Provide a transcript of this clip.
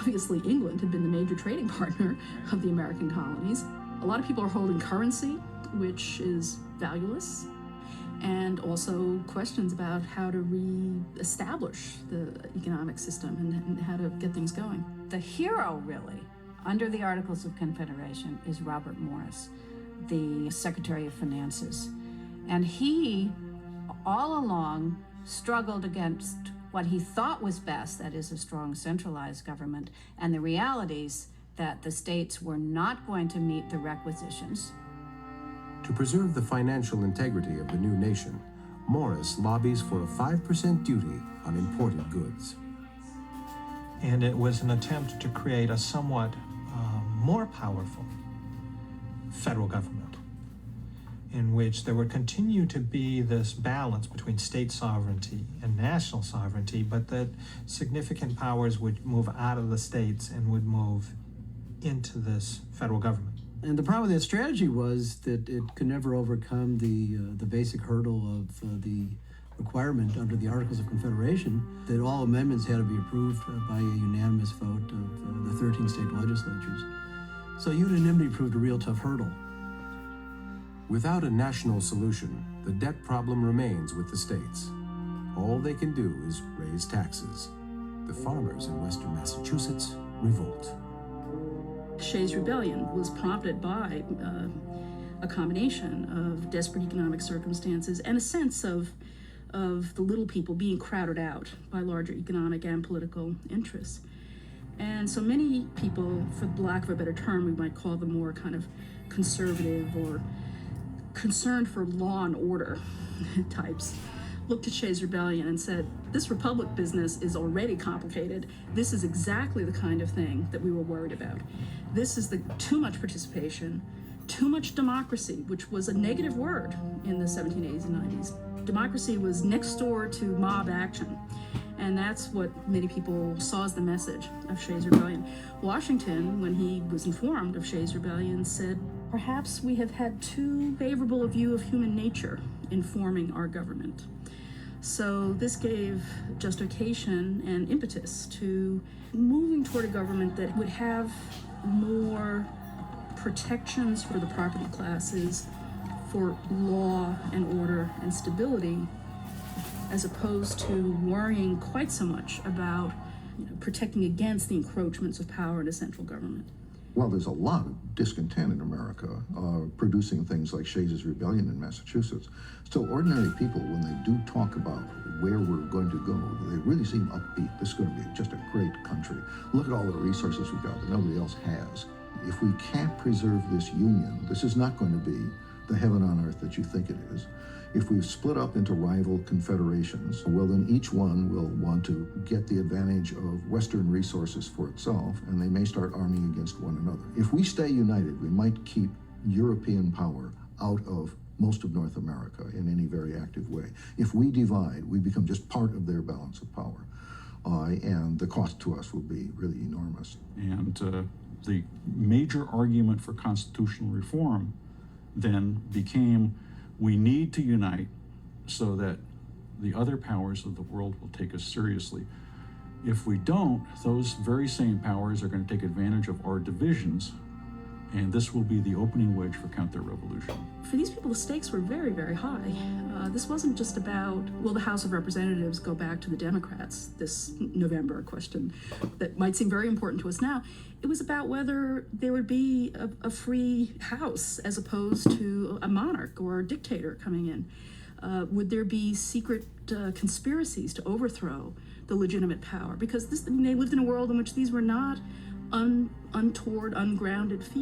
obviously England had been the major trading partner of the American colonies. A lot of people are holding currency, which is valueless, and also questions about how to re-establish the economic system and how to get things going. The hero, really, under the Articles of Confederation is Robert Morris, the Secretary of Finances. And he, all along, struggled against what he thought was best, that is a strong centralized government, and the realities that the states were not going to meet the requisitions. To preserve the financial integrity of the new nation, Morris lobbies for a 5% duty on imported goods. And it was an attempt to create a somewhat more powerful federal government, in which there would continue to be this balance between state sovereignty and national sovereignty, but that significant powers would move out of the states and would move into this federal government. And the problem with that strategy was that it could never overcome the basic hurdle of the requirement under the Articles of Confederation that all amendments had to be approved by a unanimous vote of the 13 state legislatures. So unanimity proved a real tough hurdle. Without a national solution, the debt problem remains with the states. All they can do is raise taxes. The farmers in western Massachusetts revolt. Shay's rebellion was prompted by a combination of desperate economic circumstances and a sense of the little people being crowded out by larger economic and political interests. And so many people, for lack of a better term, we might call them more kind of conservative or concerned for law and order types, looked at Shay's rebellion and said, this republic business is already complicated. This is exactly the kind of thing that we were worried about. This is the too much participation, too much democracy, which was a negative word in the 1780s and 90s. Democracy was next door to mob action. And that's what many people saw as the message of Shay's rebellion. Washington, when he was informed of Shay's rebellion, said, perhaps we have had too favorable a view of human nature in forming our government. So this gave justification and impetus to moving toward a government that would have more protections for the property classes, for law and order and stability, as opposed to worrying quite so much about protecting against the encroachments of power in a central government. Well, there's a lot of discontent in America, producing things like Shay's rebellion in Massachusetts. Still, ordinary people, when they do talk about where we're going to go, they really seem upbeat. This is going to be just a great country. Look at all the resources we've got that nobody else has. If we can't preserve this union, this is not going to be the heaven on earth that you think it is. If we've split up into rival confederations, well, then each one will want to get the advantage of Western resources for itself, and they may start arming against one another. If we stay united, we might keep European power out of most of North America in any very active way. If we divide, we become just part of their balance of power, and the cost to us will be really enormous. And the major argument for constitutional reform then became, we need to unite so that the other powers of the world will take us seriously. If we don't, those very same powers are going to take advantage of our divisions, and this will be the opening wedge for counter-revolution. For these people, the stakes were very, very high. This wasn't just about, will the House of Representatives go back to the Democrats this November, a question that might seem very important to us now. It was about whether there would be a free House as opposed to a monarch or a dictator coming in. Would there be secret conspiracies to overthrow the legitimate power? Because they lived in a world in which these were not untoward, ungrounded fears.